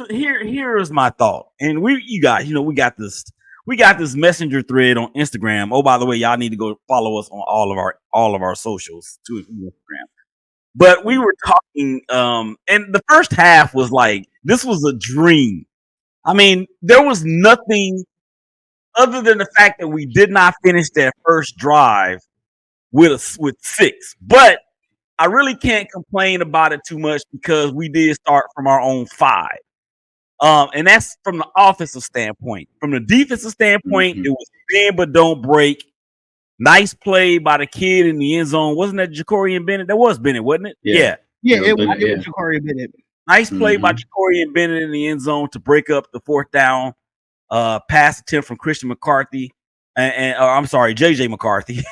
here is my thought. And we got we got this messenger thread on Instagram. Oh, by the way, y'all need to go follow us on all of our socials to Instagram. But we were talking, and the first half was like this was a dream. I mean, there was nothing other than the fact that we did not finish that first drive with 6. But I really can't complain about it too much because we did start from our own 5. And that's from the offensive standpoint. From the defensive standpoint, it was bend but don't break. Nice play by the kid in the end zone. Wasn't that Jacorian Bennett? That was Bennett, wasn't it? Yeah, it was Jacorian Bennett. Nice play by Jacorian Bennett in the end zone to break up the 4th down pass attempt from Christian McCarthy. I'm sorry, JJ McCarthy.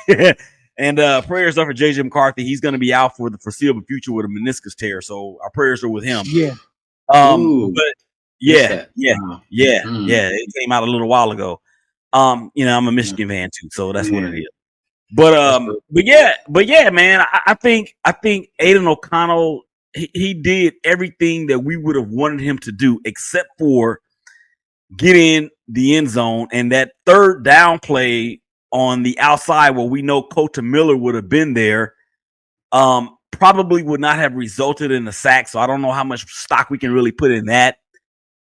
And prayers up for JJ McCarthy. He's going to be out for the foreseeable future with a meniscus tear. So our prayers are with him. Yeah. But yeah. It came out a little while ago. I'm a Michigan fan too, so that's what it is. But yeah, man. I think Aiden O'Connell he did everything that we would have wanted him to do, except for get in the end zone, and that 3rd down play on the outside where we know Kota Miller would have been there, probably would not have resulted in a sack. So I don't know how much stock we can really put in that.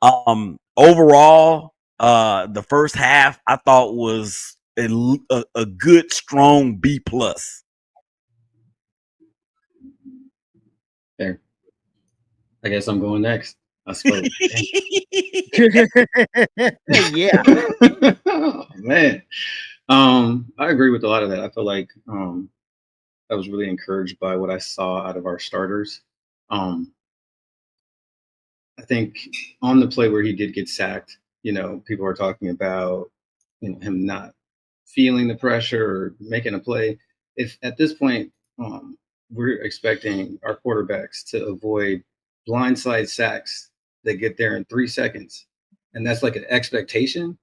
Overall, the first half I thought was a good, strong B+. There. I guess I'm going next. I suppose. Yeah. Oh, man. I agree with a lot of that. I feel like I was really encouraged by what I saw out of our starters. I think on the play where he did get sacked, people are talking about him not feeling the pressure or making a play. If at this point we're expecting our quarterbacks to avoid blindside sacks that get there in 3 seconds, and that's like an expectation,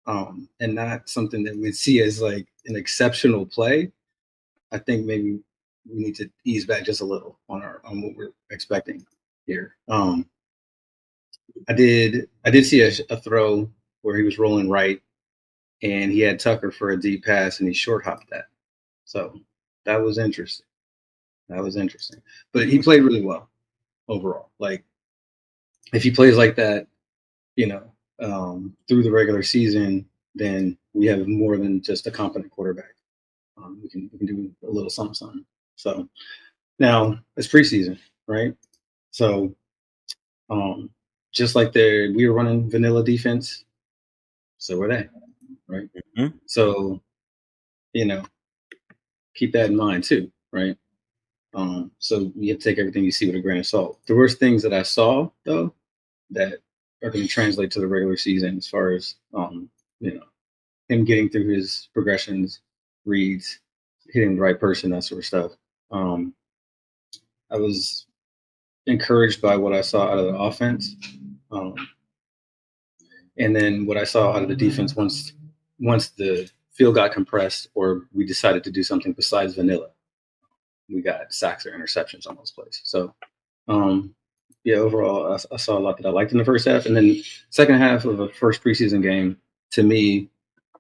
and not something that we'd see as like an exceptional play, I think maybe we need to ease back just a little on what we're expecting here. I did see a throw where he was rolling right, and he had Tucker for a deep pass, and he short hopped that. So that was interesting. But he played really well overall. Like, if he plays like that, through the regular season, then we have more than just a competent quarterback. We can do a little something. So now it's preseason, right? So just like we were running vanilla defense, so were they, right? Mm-hmm. So keep that in mind too, right? So you have to take everything you see with a grain of salt. There were things that I saw though that are going to translate to the regular season, as far as him getting through his progressions, reads, hitting the right person, that sort of stuff. I was encouraged by what I saw out of the offense, and then what I saw out of the defense once the field got compressed, or we decided to do something besides vanilla. We got sacks or interceptions on those plays. So, overall, I saw a lot that I liked in the first half. And then second half of a first preseason game, to me,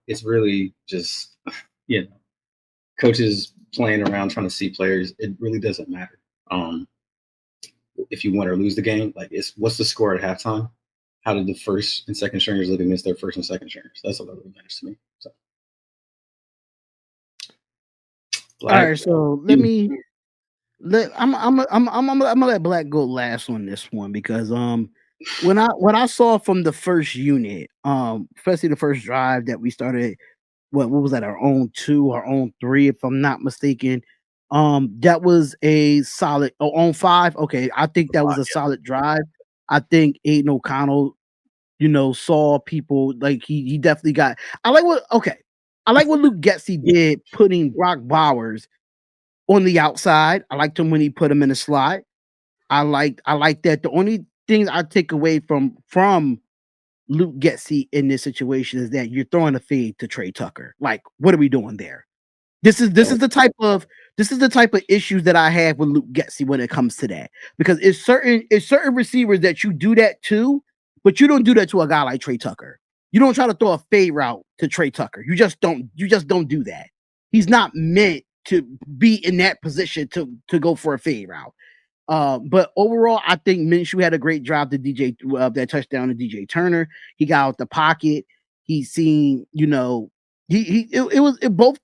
it's really just, coaches playing around trying to see players. It really doesn't matter if you win or lose the game. Like, what's the score at halftime? How did the first and second stringers look against their first and second stringers? That's what really matters to me. So. All right, so I'm gonna let Black go last on this one, because when I saw from the first unit, especially the first drive that we started, what was that, our own 2, our own 3, if I'm not mistaken. That was a solid on 5. Okay, I think that was a solid drive. I think Aiden O'Connell, saw people, like he definitely got. I like what Luke Getsy did, putting Brock Bowers on the outside. I liked him when he put him in the slot. I like that. The only thing I take away from Luke Getsy in this situation is that you're throwing a fade to Trey Tucker. Like, what are we doing there? This is the type of issues that I have with Luke Getsy when it comes to that. Because it's certain receivers that you do that to, but you don't do that to a guy like Trey Tucker. You don't try to throw a fade route to Trey Tucker. You just don't do that. He's not meant to be in that position to go for a fade route. But overall, I think Minshew had a great drive to DJ that touchdown to DJ Turner. He got out the pocket. He's seen, both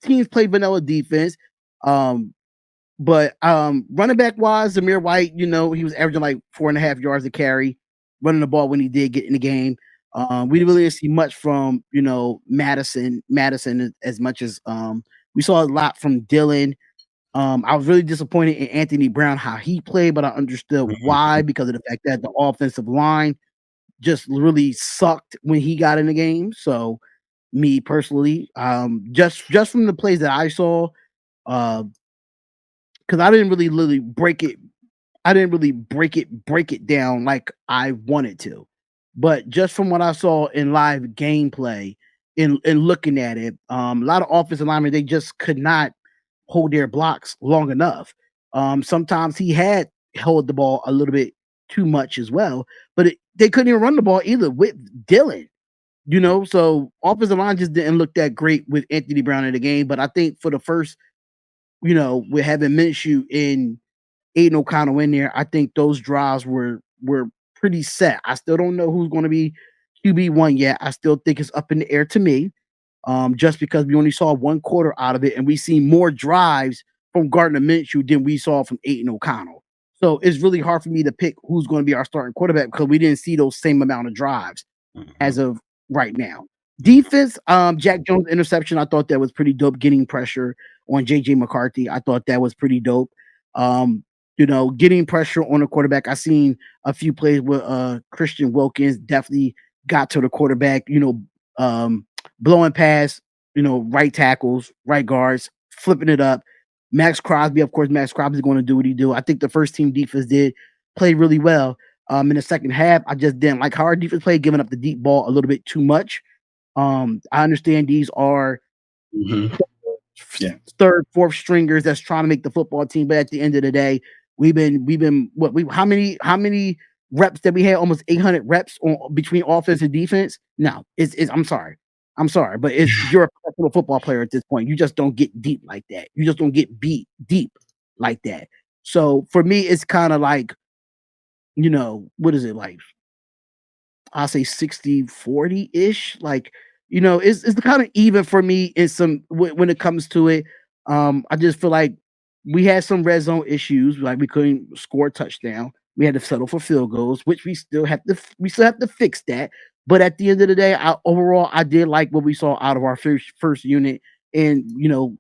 teams played vanilla defense. But running back wise, Zamir White, he was averaging like 4.5 yards a carry, running the ball when he did get in the game. We didn't really see much from Madison as much as we saw a lot from Dylan. I was really disappointed in Anthony Brown, how he played, but I understood why, because of the fact that the offensive line just really sucked when he got in the game. So me personally, just from the plays that I saw, because I didn't really break it. I didn't really break it down like I wanted to. But just from what I saw in live gameplay, in looking at it, a lot of offensive linemen, they just could not hold their blocks long enough. Sometimes he had held the ball a little bit too much as well, but they couldn't even run the ball either with Dylan. So offensive line just didn't look that great with Anthony Brown in the game. But I think for the first, with having Minshew in Aiden O'Connell in there, I think those drives were pretty set. I still don't know who's going to be QB1 yet. I still think it's up in the air to me. Just because we only saw one quarter out of it, and we see more drives from Gardner Minshew than we saw from Aiden O'Connell. So it's really hard for me to pick who's going to be our starting quarterback because we didn't see those same amount of drives as of right now. Defense, Jack Jones interception, I thought that was pretty dope. Getting pressure on JJ McCarthy, I thought that was pretty dope. Getting pressure on the quarterback. I seen a few plays with Christian Wilkins definitely got to the quarterback. Blowing past, right tackles, right guards, flipping it up. Max Crosby, of course, Max Crosby is going to do what he do. I think the first team defense did play really well. In the second half, I just didn't like how our defense played, giving up the deep ball a little bit too much. I understand these are third, fourth stringers that's trying to make the football team, but at the end of the day, how many reps that we had? Almost 800 reps between offense and defense. No, it's I'm sorry, but you're a professional football player at this point. You just don't get deep like that. You just don't get beat deep like that. So for me, it's kind of like, what is it like? I'll say 60-40 ish. Like, it's the kind of even for me in some when it comes to it. I just feel like we had some red zone issues, like we couldn't score a touchdown. We had to settle for field goals, which we still have to fix that. But at the end of the day, overall I did like what we saw out of our first unit, and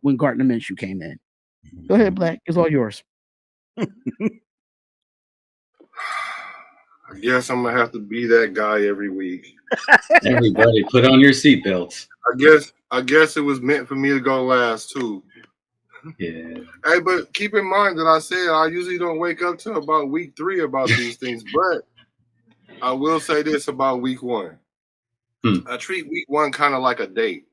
when Gardner Minshew came in. Go ahead, Black. It's all yours. I guess I'm gonna have to be that guy every week. Everybody, put on your seatbelts. I guess it was meant for me to go last too. Yeah. Hey, but keep in mind that I said I usually don't wake up till about week 3 about these things. But I will say this about week 1. I treat week 1 kind of like a date.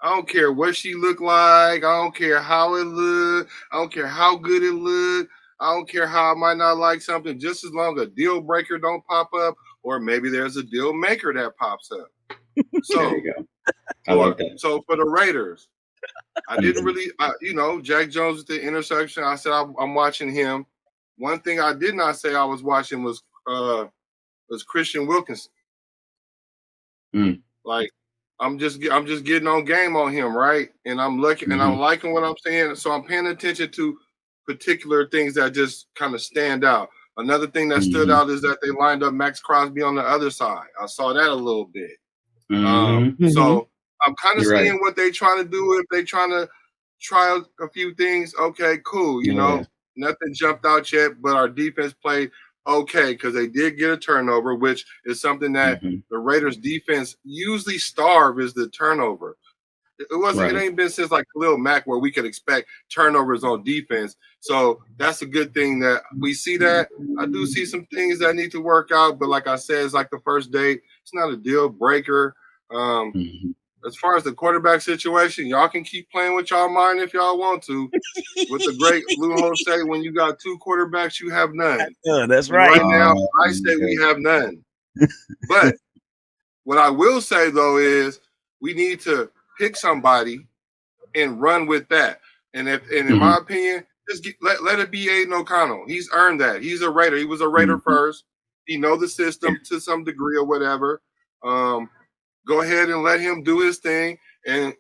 I don't care what she look like. I don't care how it look. I don't care how good it look. I don't care how I might not like something. Just as long as a deal breaker don't pop up, or maybe there's a deal maker that pops up. So there you go. I like that. So for the Raiders, I didn't really, Jack Jones with the interception. I said I'm watching him. One thing I did not say I was watching was Christian Wilkinson. Like I'm just getting on game on him, right? And I'm looking and I'm liking what I'm saying. So I'm paying attention to particular things that just kind of stand out. Another thing that stood out is that they lined up Max Crosby on the other side. I saw that a little bit. So I'm kind of seeing what they're trying to do. If they're trying to try a few things, okay, cool. Nothing jumped out yet, but our defense played okay because they did get a turnover, which is something that the Raiders defense usually starve is the turnover. It ain't been since like Khalil Mack where we could expect turnovers on defense. So that's a good thing that we see that. I do see some things that need to work out, but like I said, it's like the first date. It's not a deal breaker. as far as the quarterback situation, y'all can keep playing with y'all mind if y'all want to. With the great Lou Jose, when you got two quarterbacks, you have none. That's And right. right now, I say we have none. But what I will say though is we need to pick somebody and run with that. And in my opinion, just let it be Aiden O'Connell. He's earned that. He's a Raider. He was a Raider first. He know the system to some degree or whatever. Go ahead and let him do his thing, and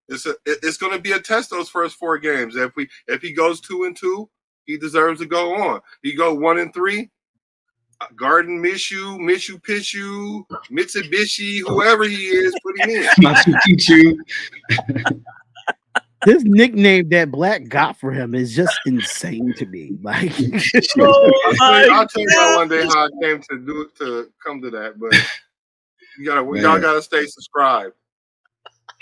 it's going to be a test those first 4 games. If he goes 2-2, he deserves to go on. He go 1-3. Garden Mishu, Pishu, Mitsubishi, whoever he is, put him in. Machu Picchu. This nickname that Black got for him is just insane to me. Like, I'll tell y'all one day how I came to come to that, but y'all gotta stay subscribed.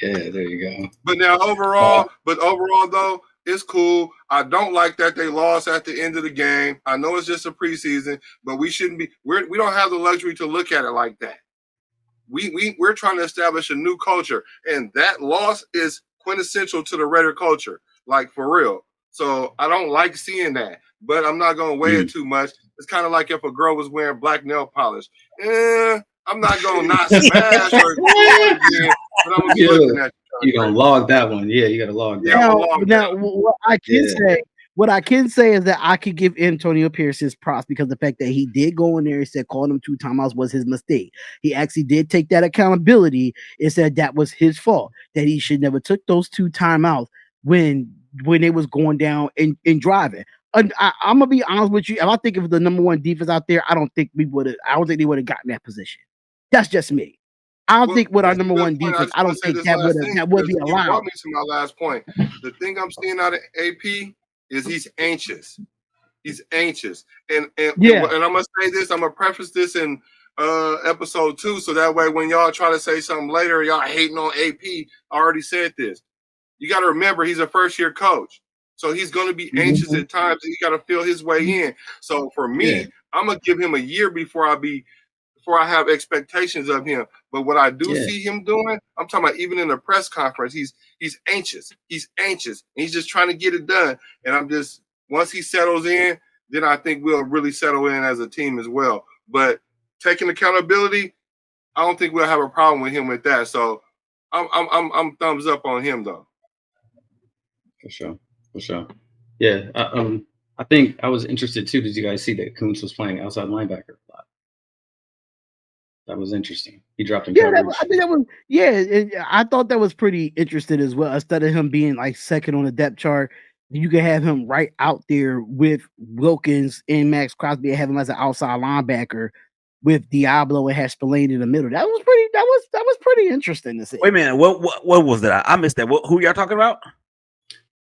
Yeah, there you go. But now overall though, it's cool. I don't like that they lost at the end of the game. I know it's just a preseason, but we shouldn't be. We don't have the luxury to look at it like that. We're trying to establish a new culture, and that loss is quintessential to the Raider culture, like for real. So I don't like seeing that, but I'm not gonna weigh it too much. It's kind of like if a girl was wearing black nail polish. I'm not gonna not smash her again, but I'm gonna be looking at you. You're gonna log that one. Yeah, you gotta log that. Now, what I can say is that I could give Antonio Pierce his props because the fact that he did go in there and said calling him 2 timeouts was his mistake. He actually did take that accountability and said that was his fault, that he should never took those 2 timeouts when they was going down and driving. And I'm gonna be honest with you. If I think of the number 1 defense out there, I don't think they would have gotten that position. That's just me. I don't think with our number 1 defense, I don't think that would be allowed. Brought me to my last point. The thing I'm seeing out of AP is he's anxious. He's anxious, and I'm gonna say this. I'm gonna preface this in episode 2, so that way when y'all try to say something later, y'all hating on AP. I already said this. You got to remember he's a first-year coach, so he's going to be anxious at times. And he got to feel his way in. So for me, I'm gonna give him a year before I have expectations of him. But what I do see him doing, I'm talking about even in the press conference, he's anxious. He's anxious. And he's just trying to get it done. And once he settles in, then I think we'll really settle in as a team as well. But taking accountability, I don't think we'll have a problem with him with that. So I'm thumbs up on him though. For sure. Yeah. I think I was interested too. Did you guys see that Kuntz was playing outside linebacker a lot? That was interesting. He dropped in coverage. I thought that was pretty interesting as well. Instead of him being like second on the depth chart, you can have him right out there with Wilkins and Max Crosby and have him as an outside linebacker with Diablo and Spillane in the middle. That was pretty interesting to see. Wait a minute, what was that? I missed that. Who y'all talking about?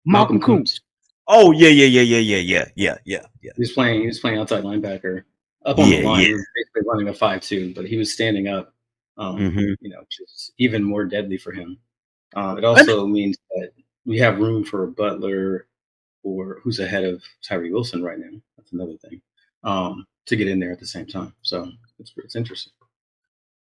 Malcolm Kuntz. Oh yeah. He's playing outside linebacker. Up on the line, he was basically running a 5-2, but he was standing up, just even more deadly for him. It also means that we have room for a Butler or who's ahead of Tyree Wilson right now. That's another thing to get in there at the same time. So it's interesting.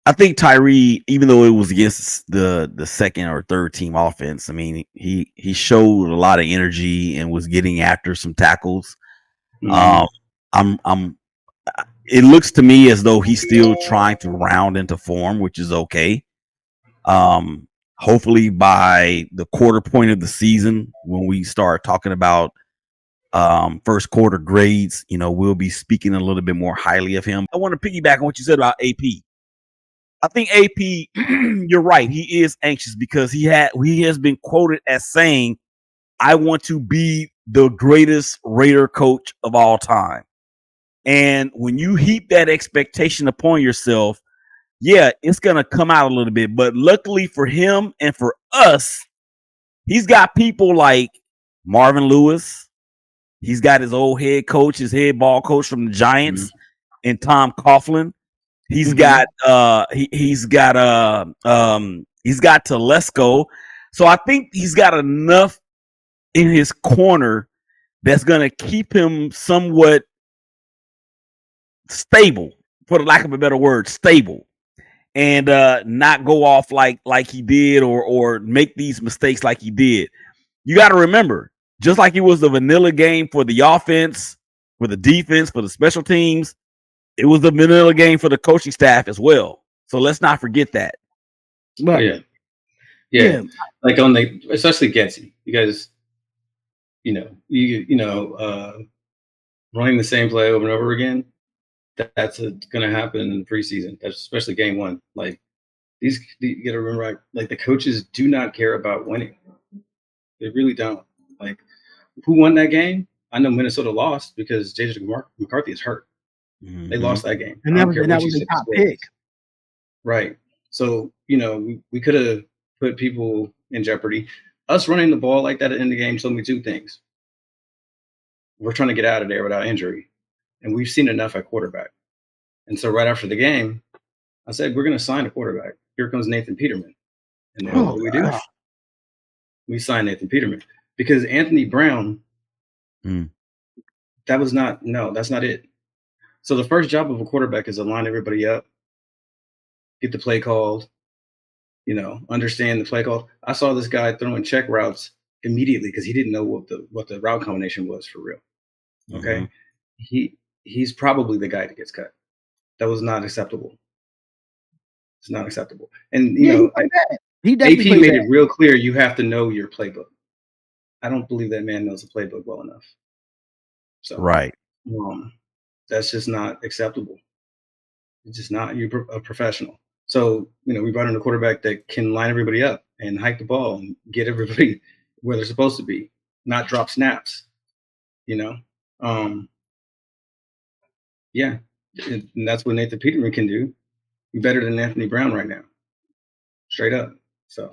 I think Tyree, even though it was against the second or third team offense, I mean, he showed a lot of energy and was getting after some tackles. It looks to me as though he's still trying to round into form, which is okay. Hopefully by the quarter point of the season, when we start talking about first quarter grades, we'll be speaking a little bit more highly of him. I want to piggyback on what you said about AP. I think AP, you're right. He is anxious because he has been quoted as saying, "I want to be the greatest Raider coach of all time." And when you heap that expectation upon yourself, it's going to come out a little bit. But luckily for him and for us, he's got people like Marvin Lewis. He's got his old head coach, his head ball coach from the Giants, and Tom Coughlin. He's got he's got Telesco. So I think he's got enough in his corner that's going to keep him somewhat stable, for the lack of a better word, stable. and not go off like he did or make these mistakes like he did. You got to remember, just like it was the vanilla game for the offense, for the defense, for the special teams, it was the vanilla game for the coaching staff as well. So let's not forget that. Right. Oh, yeah. Like on especially Getsy, you guys, running the same play over and over again. That's going to happen in the preseason. That's especially game one. Like you got to remember, like the coaches do not care about winning. They really don't. Like who won that game? I know Minnesota lost because J.J. McCarthy is hurt. Mm-hmm. They lost that game. And that was the top pick. Right. So, we could have put people in jeopardy. Us running the ball like that in the game told me two things. We're trying to get out of there without injury. And we've seen enough at quarterback. And so right after the game, I said, we're going to sign a quarterback. Here comes Nathan Peterman. And then what do we do? We signed Nathan Peterman. Because Anthony Brown, that's not it. So the first job of a quarterback is to line everybody up, get the play called, understand the play call. I saw this guy throwing check routes immediately because he didn't know what the route combination was for real. Okay. He's probably the guy that gets cut. That was not acceptable. It's not acceptable. And he definitely AP made it real clear you have to know your playbook. I don't believe that man knows the playbook well enough. So right. That's just not acceptable. It's just not. You're a professional. So, we brought in a quarterback that can line everybody up and hike the ball and get everybody where they're supposed to be, not drop snaps, Yeah. And that's what Nathan Peterman can do. Better than Anthony Brown right now. Straight up. So.